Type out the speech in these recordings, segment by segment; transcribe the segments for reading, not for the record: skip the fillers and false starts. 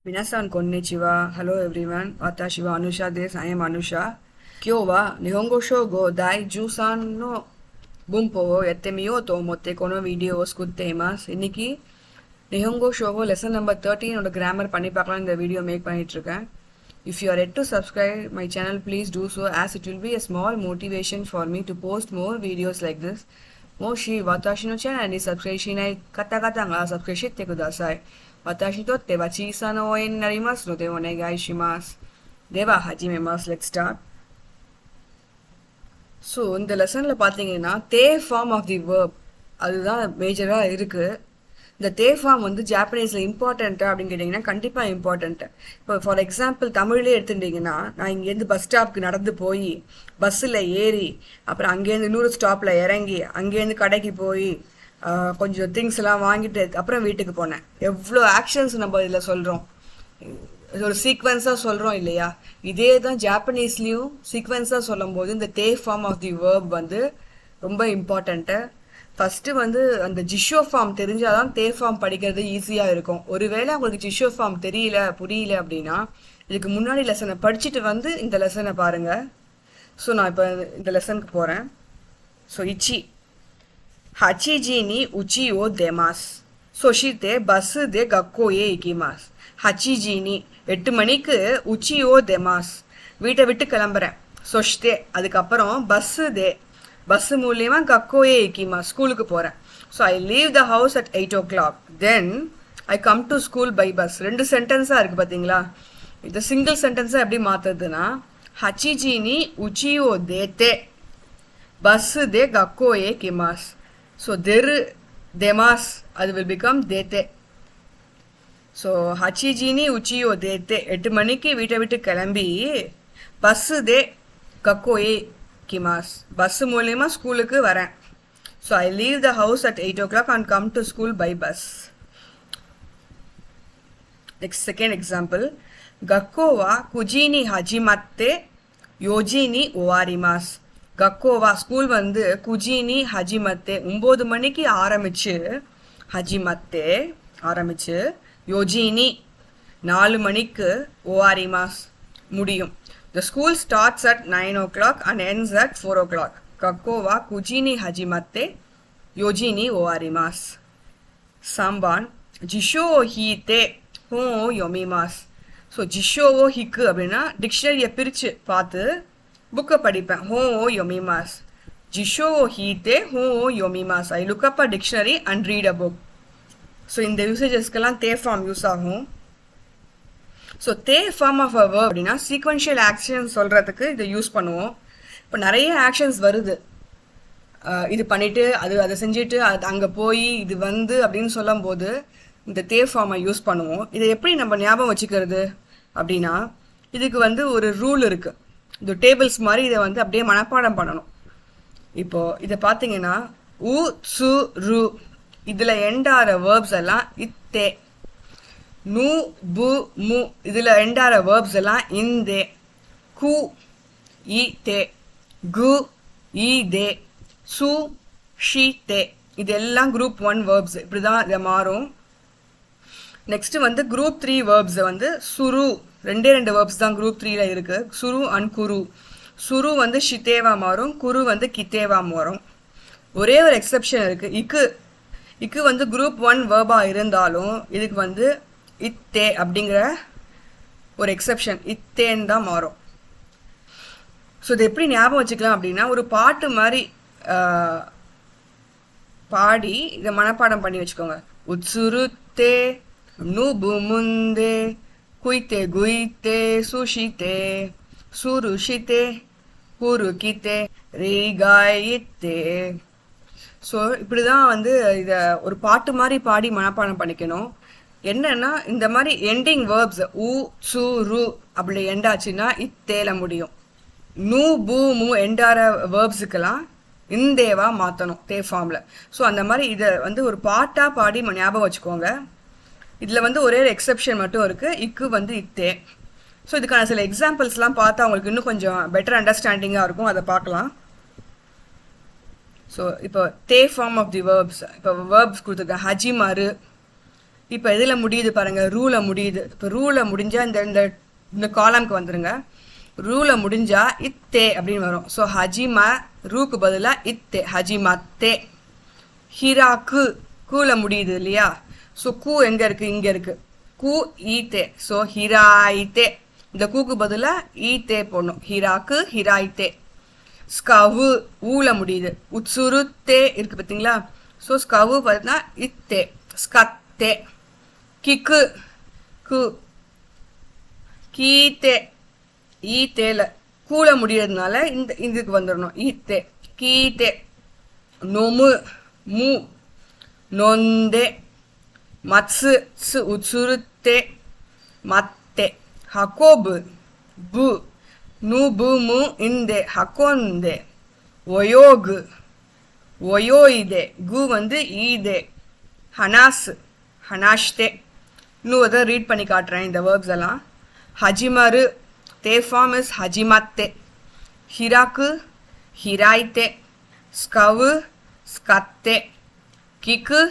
Minasan konnichiwa. Hello everyone. Watashi wa Anusha desu. I am Anusha. Kyou wa Nihongo Shogo Dai 13の文法をやってみようと思ってこのビデオを作っています。இன்னைக்கு Nihongo Shogo lesson number 13 ஓட grammar பண்ணி பார்க்கலாம் இந்த video make பண்ணிட்டு இருக்கேன். If you are yet to subscribe my channel, please do so as it will be a small motivation for me to post more videos like this. もし私のチャンネルに subscribe しない方々が subscribe してください。私にとっては小さな応援になりますのでお願いします。では始めます。Let's start. So, இந்த லெசனில் பார்த்தீங்கன்னா தே form of the verb அதுதான் மேஜராக இருக்குது. இந்த தே form வந்து ஜாப்பனீஸில் இம்பார்ட்டண்ட்டா அப்படின்னு கேட்டிங்கன்னா கண்டிப்பாக இம்பார்ட்டண்ட்டு. இப்போ ஃபார் எக்ஸாம்பிள் தமிழ்லேயே எடுத்துட்டிங்கன்னா நான் இங்கேருந்து பஸ் ஸ்டாப்புக்கு நடந்து போய் பஸ்ஸில் ஏறி அப்புறம் அங்கேருந்து இன்னொரு ஸ்டாப்பில் இறங்கி அங்கேருந்து கடைக்கு போய் கொஞ்சம் திங்ஸ் எல்லாம் வாங்கிட்டு அப்புறம் வீட்டுக்கு போனேன். எவ்வளோ ஆக்ஷன்ஸ் நம்ம இதில் சொல்கிறோம், ஒரு சீக்வன்ஸாக சொல்கிறோம் இல்லையா? இதே தான் ஜாப்பனீஸ்லேயும் சீக்வன்ஸாக சொல்லும் போது இந்த தே ஃபார்ம் ஆஃப் தி வேர்ப் வந்து ரொம்ப இம்பார்ட்டண்ட்டு. ஃபஸ்ட்டு வந்து அந்த ஜிஷோ ஃபார்ம் தெரிஞ்சாதான் தே ஃபார்ம் படிக்கிறது ஈஸியாக இருக்கும். ஒருவேளை உங்களுக்கு ஜிஷோ ஃபார்ம் புரியல அப்படின்னா இதுக்கு முன்னாடி லெசனை படிச்சுட்டு வந்து இந்த லெசனை பாருங்கள். ஸோ நான் இப்போ இந்த லெசனுக்கு போகிறேன். ஸோ இச்சி ஹச்சிஜி நீ உச்சி ஓ தேமாஸ் சொஷித்தே பஸ்ஸு தே கக்கோயே இக்கிமாஸ். ஹச்சிஜி நீ 8 மணிக்கு உச்சி ஓ தேமாஸ் வீட்டை விட்டு கிளம்புறேன். சொஷ்தே அதுக்கப்புறம் பஸ்ஸு மூலியமாக கக்கோயே இக்கிமா ஸ்கூலுக்கு போகிறேன். So I leave the house at 8 o'clock. Then I come to school by bus. 2 சென்டென்ஸாக இருக்குது பார்த்தீங்களா? இந்த சிங்கிள் சென்டென்ஸாக எப்படி மாற்றுறதுன்னா ஹச்சிஜி நீ உச்சி ஓ தேத்தே பஸ்ஸு தே கக்கோயே கிமாஸ். ஸோ தேமாஸ் அது வில் பிகம் தேத்தே. ஸோ ஹச்சிஜினி உச்சியோ தேத்தே 8 மணிக்கு வீட்டை விட்டு கிளம்பி பஸ்ஸு தே கக்கோயே கிமாஸ் பஸ்ஸு மூலயமா ஸ்கூலுக்கு வரேன். So I leave the house at 8 o'clock and come to school by bus. Next second example கக்கோவா குஜினி ஹஜிமத்தே யோஜினி ஓவாரிமாஸ். கக்கோவா ஸ்கூல் வந்து குஜினி ஹஜிமத்தே 9 மணிக்கு ஆரம்பிச்சு ஹஜிமத்தே ஆரம்பிச்சு யோஜினி 4 மணிக்கு ஓவாரிமாஸ் முடியும். The school starts at 9 o'clock and ends at 4 o'clock. கக்கோவா குஜினி ஹஜிமத்தே யோஜினி ஓவாரிமாஸ். சாம்பான் ஜிஷோ ஹீத்தே ஹோ யோமிமாஸ். ஸோ ஜிஷோவோ ஹிக்கு அப்படின்னா டிக்ஷனரியை பிரித்து பார்த்து புக்கை படிப்பேன். ஹோ யோமிமாஸ் ஜிஷோ ஹீத்தே ஹோ யோமிமாஸ். I look up a dictionary and read a book. So இந்த யூசேஜஸ்க்கெல்லாம் தே ஃபார்ம் யூஸ் ஆகும். ஸோ தே ஃபார்ம் ஆஃப் அ வேர்ப் அப்படின்னா சீக்வென்ஷியல் ஆக்ஷன் சொல்கிறதுக்கு இதை யூஸ் பண்ணுவோம். இப்போ நிறைய ஆக்ஷன்ஸ் வருது, இது பண்ணிவிட்டு அதை செஞ்சுட்டு அது அங்கே போய் இது வந்து அப்படின்னு சொல்லும் போது இந்த தே ஃபார்மை யூஸ் பண்ணுவோம். இதை எப்படி நம்ம ஞாபகம் வச்சுக்கிறது அப்படின்னா இதுக்கு வந்து ஒரு ரூல் இருக்குது. இந்த டேபிள்ஸ் மாதிரி இதை வந்து அப்படியே மனப்பாடம் பண்ணணும். இப்போது இதை பார்த்தீங்கன்னா உ சு ரு இதில் எண்டார வேர்ப்ஸ் எல்லாம் இத்தே. நு பு மு இதில் எண்டார வேர்ப்ஸ் எல்லாம் இந்தே. கு இ தே கு இ தே சு ஷி தே இதெல்லாம் குரூப் 1 வேர்ப்ஸ். இப்படி தான் இதை மாறும். நெக்ஸ்ட்டு வந்து குரூப் 3 வேர்ப்ஸை வந்து சுரு 2 வேர்ப்ஸ் தான் குரூப் 3ல இருக்குது. சுரு அண்ட் குரு. சுரு வந்து ஷித்தேவா மாறும், குரு வந்து கித்தேவா மாறும். ஒரே ஒரு எக்ஸப்ஷன் இருக்குது. இக்கு வந்து குரூப் 1 வேர்பாக இருந்தாலும் இதுக்கு வந்து இத்தே அப்படிங்கிற ஒரு எக்ஸப்ஷன் இத்தேன்னு தான் மாறும். ஸோ இதை எப்படி ஞாபகம் வச்சுக்கலாம் அப்படின்னா ஒரு பாட்டு மாதிரி பாடி இதை மனப்பாடம் பண்ணி வச்சுக்கோங்க. உத்சுருத்தே நுபு முந்தே குய்தே குய்தே சுஷிதே சுருஷிதே குருகிதே ரீகாயித்தே. ஸோ இப்படி தான் வந்து இதை ஒரு பாட்டு மாதிரி பாடி மனப்பாடம் பண்ணிக்கணும். என்னன்னா இந்த மாதிரி எண்டிங் வேர்ப்ஸ் உ சு ரு அப்படி எண்டாச்சுன்னா இத்தேல முடியும். நூ பூ மு எண்டார வேர்ப்ஸுக்கெல்லாம் இந்தேவா மாற்றணும் தே ஃபார்மில். ஸோ அந்த மாதிரி இதை வந்து ஒரு பாட்டாக பாடி ஞாபகம் வச்சுக்கோங்க. இதில் வந்து ஒரே ஒரு எக்ஸப்ஷன் மட்டும் இருக்குது, இக்கு வந்து இத்தே. ஸோ இதுக்கான சில எக்ஸாம்பிள்ஸ்லாம் பார்த்தா அவங்களுக்கு இன்னும் கொஞ்சம் பெட்டர் அண்டர்ஸ்டாண்டிங்காக இருக்கும், அதை பார்க்கலாம். ஸோ இப்போ தே ஃபார்ம் ஆஃப் தி வேர்ப்ஸ் இப்போ வேர்ப்ஸ் கொடுத்துருக்கேன். ஹஜிமாரு இப்போ எதில் முடியுது பாருங்கள், ரூல முடியுது. இப்போ ரூல முடிஞ்சால் இந்த இந்த இந்த காலம்க்கு வந்துடுங்க. ரூல முடிஞ்சா இத்தே அப்படின்னு வரும். ஸோ ஹஜிமா ரூக்கு பதிலாக இத்தே, ஹஜிமத்தே. ஹிராக்கு கூல முடியுது இல்லையா? ஸோ கூ எங்கே இருக்குது? இங்கே இருக்குது. கூ ஈத்தே. ஸோ ஹிராயித்தே. இந்த கூக்கு பதிலாக ஈத்தே போடணும். ஹிராக்கு ஹிராயித்தே. ஸ்கவு ஊல முடியுது. உட்சுருத்தே இருக்குது பார்த்தீங்களா? ஸோ ஸ்கவு பார்த்தீங்கன்னா இத்தே, ஸ்கத்தே. கிக்கு கு கீத்தே, ஈத்தேல கூல முடியறதுனால இந்த இதுக்கு வந்துடணும். ஈத்தே கீத்தே. நொமு மு நொந்தே. மத்சு சு உட்சுருத்தே மத்தே. ஹகோபு பு நு பு மு இந்தே ஹகொந்தே. ஒயோகு ஒயோயிதே. கு வந்து ஈதே. ஹனாஸ் ஹனாஷ்தே. இன்னும் அதை ரீட் பண்ணி காட்டுறேன் இந்த வேர்ப்ஸ் எல்லாம். ஹஜிமரு தே ஃபார்ம் இஸ் ஹஜிமத்தே. ஹிராக்கு ஹிராய்த்தே. ஸ்கவு ஸ்கத்தே. கிக்கு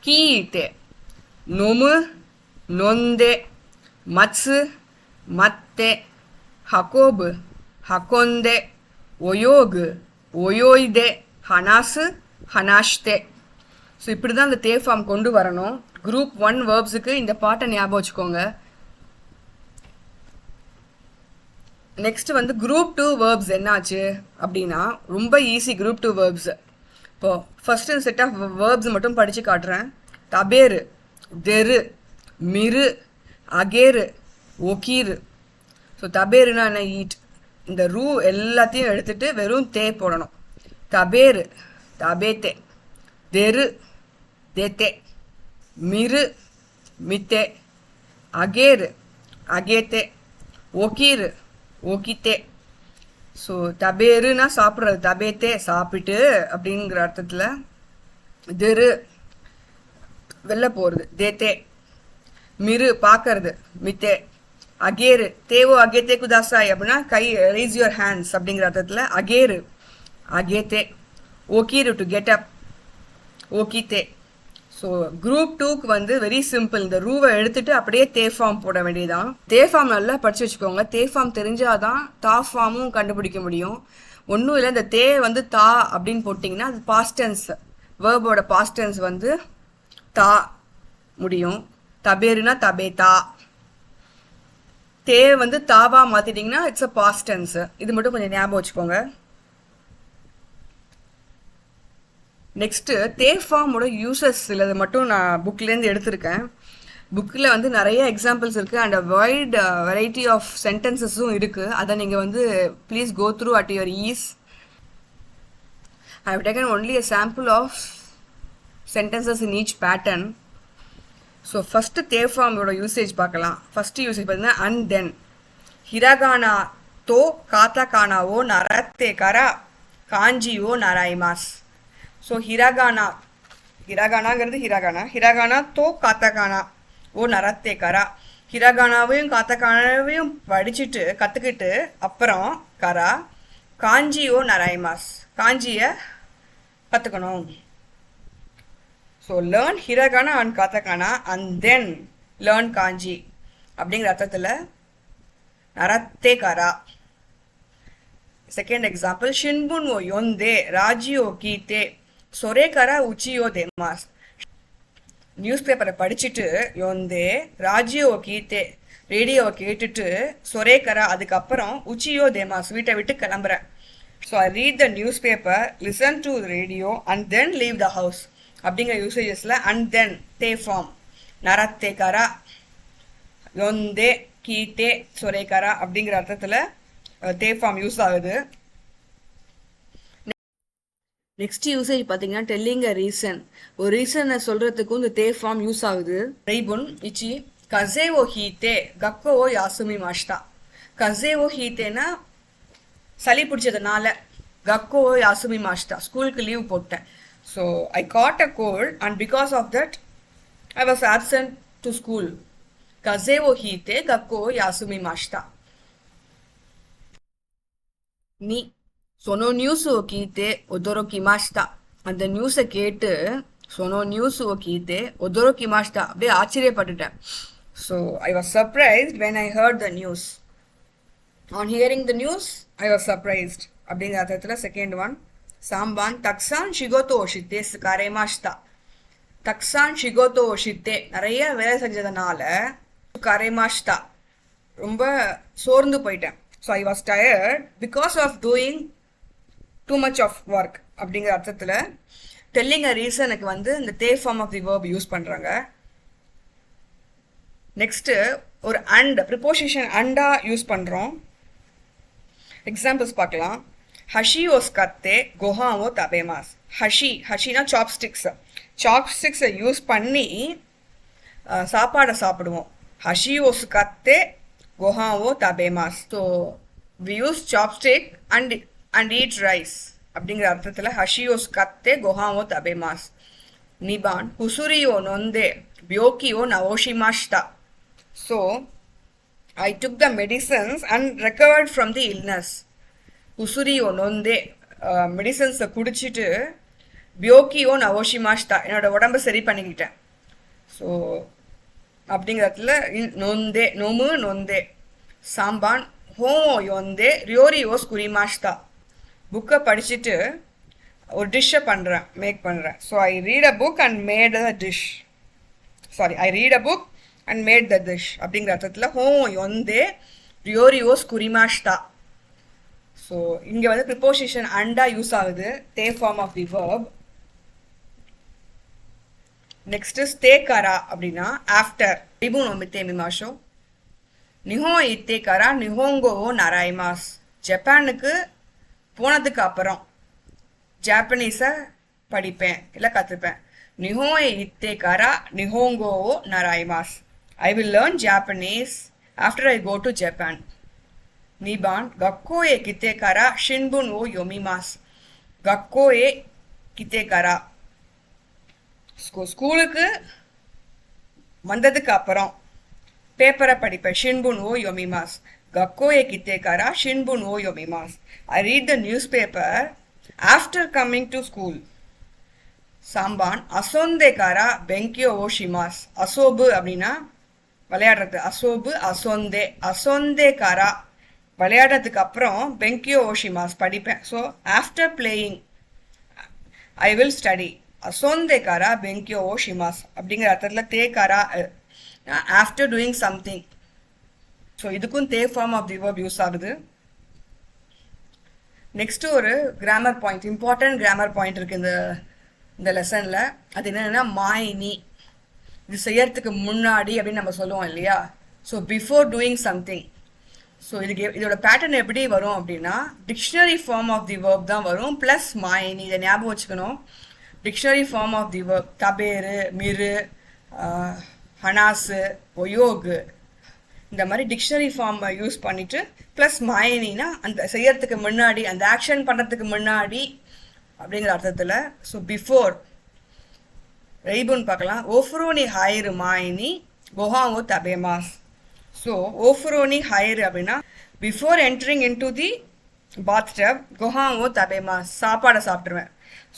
கீயித்தே. நொமு நொந்தே. மத்சு மத்தே. ஹகோபு ஹகொந்தே. ஒயோகு ஒயோய்தே. ஹனாசு ஹனாஷ்தே. ஸோ இப்படி தான் இந்த தே ஃபார்ம் கொண்டு வரணும். குரூப் 1 வேர்ப்ஸுக்கு இந்த பாட்டை ஞாபகம் வச்சுக்கோங்க. நெக்ஸ்ட் வந்து குரூப் 2 வேர்ப்ஸ் என்னாச்சு அப்படின்னா ரொம்ப ஈஸி. குரூப் 2 வேர்ப்ஸ் இப்போ ஃபர்ஸ்ட் செட் ஆஃப் வேர்ப்ஸ் மட்டும் படித்து காட்டுறேன். தபேரு தெரு மிரு அகேரு ஒகீரு. ஸோ தபேருனா என்ன? ஈட். இந்த ரூ எல்லாத்தையும் எடுத்துட்டு வெறும் தே போடணும். தபேரு தபேத்தே. தெரு தேத்தே. மிரு மித்தே. அகேரு அகேத்தே. ஒகீரு ஓகித்தே. ஸோ தபேருனா சாப்பிட்றது, தபேத்தே சாப்பிட்டு அப்படிங்கிற அர்த்தத்தில். தெரு வெளில போகிறது, தேத்தே. மிரு பார்க்கறது, மித்தே. அகேரு தேவோ அகேத்தே குதாசாய் அப்படின்னா கை ரைஸ் யுவர் ஹேண்ட்ஸ் அப்படிங்கிற அர்த்தத்தில் அகேரு அகேத்தே. ஓகீரு டு கெட் அப், ஓகித்தே. ஸோ குரூப் 2க்கு வந்து வெரி சிம்பிள். இந்த ரூவை எடுத்துட்டு அப்படியே தே ஃபார்ம் போட வேண்டியதான். தே ஃபார்ம் நல்லா படிச்சு வச்சுக்கோங்க. தே ஃபார்ம் தெரிஞ்சாதான் தா ஃபார்மும் கண்டுபிடிக்க முடியும். ஒன்றும் இல்லை, இந்த தே வந்து தா அப்படின்னு போட்டிங்கன்னா அது பாஸ்டென்ஸ். வேர்போட பாஸ்டென்ஸ் வந்து தா முடியும். தபேருனா தபேதா. தே வந்து தாவா மாற்றிட்டிங்கன்னா இட்ஸ் அ பாஸ்டென்ஸ். இது மட்டும் கொஞ்சம் ஞாபகம் வச்சுக்கோங்க. நெக்ஸ்ட்டு தே ஃபார்மோட யூசஸ் சிலது மட்டும் நான் புக்லேருந்து எடுத்திருக்கேன். புக்கில் வந்து நிறைய எக்ஸாம்பிள்ஸ் இருக்குது அண்ட் வைட் வெரைட்டி ஆஃப் சென்டென்சஸும் இருக்குது. அதை நீங்கள் வந்து please go through at your ease. I have taken only a sample of sentences in each pattern. So first தே ஃபார்மோட யூசேஜ் பார்க்கலாம். ஃபஸ்ட்டு யூசேஜ் பார்த்தீங்கன்னா அண்ட் தென். ஹிரகானா தோ காத்தா கானாவோ நரத்தே கரா காஞ்சியோ நராய்மாஸ். ஸோ ஹிரகானா, ஹிரகானாங்கிறது ஹிரகானா. ஹிரகானா தோ காத்தகானா ஓ நரத்தே கரா. ஹிரகானாவையும் காத்தகானாவையும் படிச்சுட்டு கற்றுக்கிட்டு அப்புறம் கரா காஞ்சியோ நராய்மாஸ், காஞ்சியை கற்றுக்கணும். ஸோ லேர்ன் ஹிரகானா அண்ட் காத்தகானா அண்ட் தென் லேர்ன் காஞ்சி அப்படிங்கிற அர்த்தத்தில் நரத்தே கரா. செகண்ட் எக்ஸாம்பிள் ஷின்புன் ஓ யொந்தே ராஜியோ கீத்தே சொரேகரா உச்சியோ தேமாஸ். நியூஸ் பேப்பரை படிச்சுட்டு யொந்தே ராஜியோ கீத்தே ரேடியோவை கேட்டுட்டு சொரேகரா அதுக்கப்புறம் உச்சியோ தேமாஸ் வீட்டை விட்டு கிளம்புறேன். So I read the news paper, listen to radio and then leave the house அப்படிங்கிற யூசேஜஸில் அண்ட் தென் தே ஃபார்ம் நரத்தே கரா யொந்தே கீத்தே சொரேகரா அப்படிங்கிற அர்த்தத்தில் தே ஃபார்ம் யூஸ் ஆகுது. நெக்ஸ்ட் யூசேஜ் பார்த்தீங்கன்னா டெல்லிங் அ ரீசன். ஒரு ரீசனை சொல்கிறதுக்கும் இந்த தே ஃபார்ம் யூஸ் ஆகுது. ரைபுன் இச்சி கசே ஓ ஹீத்தே கக்கோ ஓ யாசுமி மாஷ்தா. கசே ஓ ஹீத்தேனா சளி பிடிச்சதுனால, கக்கோ ஓ யாசுமி மாஷ்தா ஸ்கூலுக்கு லீவ் போட்டேன். So I got a cold and because of that I was absent to school. கசே ஓ ஹீத்தே கக்கோ ஓ யாசுமி மாஷ்தா. நீ சொனோ நியூஸ் ஓ கீத்தே ஒதோரோ கிமாஷ்தா. அந்த நியூஸை கேட்டு சொன்னோ நியூஸ் ஓ கீதே ஒதோரோ கிமாஷ்டா அப்படியே ஆச்சரியப்பட்டுட்டேன். So I was surprised when I heard the news. On hearing the news I was surprised அப்படிங்கிற அர்த்தத்தில் செகண்ட் ஒன். சாம்பான் தக்ஸான் ஷிகோத்தோ ஷித்தே கரேமாஷ்தா. தக்ஸான் ஷிகோத்தோ ஷித்தே நிறைய வேலை செஞ்சதுனால கரேமாஷ்தா ரொம்ப சோர்ந்து போயிட்டேன். So I was tired because of doing too much of work அப்படிங்கிற அர்த்தத்தில் டெல்லிங் அ ரீசனுக்கு வந்து இந்த தே form of the verb use பண்ணுறாங்க. நெக்ஸ்ட்டு ஒரு அண்ட் ப்ரிப்போசிஷன் அண்டா யூஸ் பண்ணுறோம். எக்ஸாம்பிள்ஸ் பார்க்கலாம். ஹஷி ஓஸ் கத்தே கொஹாவோ தபேமாஸ். ஹஷினா சாப்ஸ்டிக்ஸை யூஸ் பண்ணி சாப்பாடை சாப்பிடுவோம். ஹஷி ஓஸ் கத்தே கொஹாவோ தபேமாஸ். So we use chopstick and eat rice அப்படிங்கிற அர்த்தத்தில் ஹஷி ஓஸ் கத்தே கொஹாவோ தபேமாஸ். நிபான் ஹுசுரியோ நொந்தே பியோக்கியோ நவோஷிமாஷ்தா. ஸோ I took the medicines and recovered from the illness. உசுரியோ நொந்தே மெடிசன்ஸை குடிச்சிட்டு பியோக்கியோ நவோஷிமாஷ்தா என்னோட உடம்பை சரி பண்ணிக்கிட்டேன். ஸோ அப்படிங்கிறதுல நொந்தே நொந்தே. சாம்பான் ஹோமோ யோந்தே ரியோரியோஸ் குரிமாஷ்தா. புக்கை படிச்சுட்டு ஒரு டிஷ்ஷை மேக் பண்ணுறேன். So I read a book and made a dish. I read a book and made the dish அப்படிங்கிற அர்த்தத்தில் ஹோமோ யோந்தே ரியோரியோஸ் குரிமாஷ்தா. ஸோ இங்கே வந்து ப்ரிப்போசிஷன் அண்டா யூஸ் ஆகுது, தே form of the verb. Next ஸ்தே கரா அப்படின்னா ஆஃப்டர். ரிபு நோமித்தே மிமாஷோ நிஹோ இத்தே கரா நிஹோங்கோவோ நராய்மாஸ். ஜப்பானுக்கு போனதுக்கு அப்புறம் ஜாப்பனீஸை படிப்பேன் இல்லை கற்றுப்பேன். நிஹோ இத்தே கரா நிஹோங்கோவோ நராய்மாஸ். I will learn Japanese after I go to Japan. Niban gakko e kite kara shinbun wo yomimasu. Gakko e kite kara ஸ்கூலுக்கு வந்ததுக்கு அப்புறம் பேப்பரை படிப்பேன். ஷின்புன் ஓ யோமிமாஸ். கக்கோ ஏ கித்தே கரா ஷின்புன் ஓ யோமிமாஸ். I read the news paper after coming to school. சாம்பான் அசோந்தே காரா பெங்கியோ ஓ ஷிமாஸ். அசோபு அப்படின்னா விளையாடுறது. அசோபு அசோந்தே. அசோந்தே காரா விளையாடுறதுக்கு அப்புறம் பெங்கியோ ஓஷிமாஸ் படிப்பேன். So after playing I will study. அசோந்தே காரா பெங்கியோ ஓஷிமாஸ் அப்படிங்கிற அர்த்தத்தில் தே காரா ஆஃப்டர் டூயிங் சம்திங். ஸோ இதுக்கும் தே form of the verb use ஆகுது. நெக்ஸ்ட்டு ஒரு grammar point, important grammar point இருக்குது இந்த லெசனில். அது என்னென்னா மாயினி. இது செய்யறதுக்கு முன்னாடி அப்படின்னு நம்ம சொல்லுவோம் இல்லையா. So before doing something. So இதோட பேட்டர்ன் எப்படி வரும் அப்படின்னா dictionary form of the verb தான் வரும் ப்ளஸ் மாயினி. இதை ஞாபகம் வச்சுக்கணும். Dictionary form of the verb தபேரு மிரு ஹனாஸு ஒயோகு இந்த மாதிரி டிக்ஷனரி ஃபார்ம் யூஸ் பண்ணிவிட்டு ப்ளஸ் மாயினினா அந்த செய்யறதுக்கு முன்னாடி, அந்த ஆக்ஷன் பண்ணுறதுக்கு முன்னாடி அப்படிங்கிற அர்த்தத்தில். ஸோ பிஃபோர் ரெய்புன்னு பார்க்கலாம். ஓஃப்ரோனி ஹைரு மாயினி கொஹாங்கோ தபேமாஸ். ஸோ ஓஃப்ரோனி ஹைரு அப்படின்னா before entering in to the bathtub கொஹாங்கோ தபேமாஸ் சாப்பாடை சாப்பிட்ருவேன்.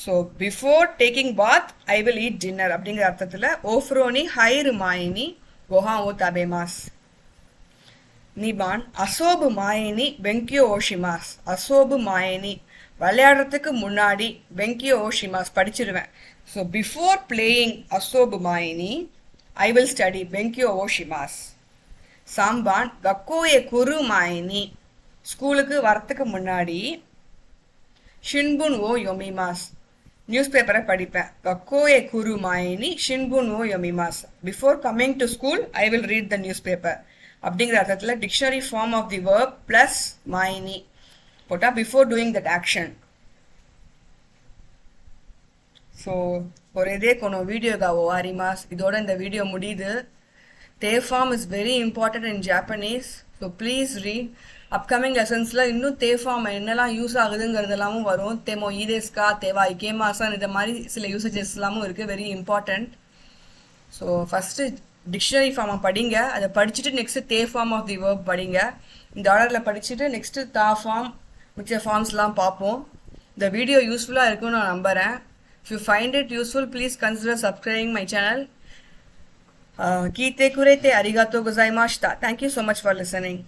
So before taking bath I will eat dinner அப்படிங்கிற அர்த்தத்தில் ஓஃப்ரோனி ஹைரு மாயினி கொஹாங்கோ தபேமாஸ். நிபான் அசோபு மாயினி பெங்கியோ ஓஷிமாஸ். அசோபு மாயினி விளையாடுறதுக்கு முன்னாடி பெங்கியோ ஓஷிமாஸ் படிச்சிருவேன். ஸோ பிஃபோர் பிளேயிங் அசோபு மாயினி ஐ வில் ஸ்டடி பெங்கியோ ஓஷிமாஸ். சாம்பான் கக்கோயே குரு மாயினி ஸ்கூலுக்கு வரத்துக்கு முன்னாடி ஷின்புன் ஓ யோமிமாஸ் நியூஸ் பேப்பரை படிப்பேன். கக்கோயே குரு மாயினி ஷின்புன் ஓ யோமிமாஸ். Before coming to school I will read the news paper அப்படிங்கிற அர்த்தத்தில் dictionary form of the verb plus மாயினி போட்டால் before doing that action. So ஒரு இதே கொண்டோம் வீடியோகா ஓவாரிமாஸ். இதோட இந்த வீடியோ முடியுது. தே form is very important in Japanese. So please read. Upcoming லெசன்ஸில் இன்னும் தே ஃபார்ம் என்னெல்லாம் யூஸ் ஆகுதுங்கிறதெல்லாமும் வரும். தேமோ ஈதேஸ்கா தேவா இகேமாசான் இந்த மாதிரி சில யூசேஜஸ் எல்லாமும் இருக்குது, very important. So first dictionary ஃபார்மை படிங்க. அதை படிச்சுட்டு நெக்ஸ்ட்டு தே ஃபார்ம் ஆஃப் தி வேர்ப் படிங்க. இந்த ஆர்டரில் படிச்சுட்டு நெக்ஸ்ட்டு தா ஃபார்ம் மிச்ச ஃபார்ம்ஸ்லாம் பார்ப்போம். இந்த வீடியோ யூஸ்ஃபுல்லாக இருக்குன்னு நான் நம்புகிறேன். If you find it useful, please consider subscribing my channel. Kite kurete arigatou gozaimashita. Thank you so much for listening.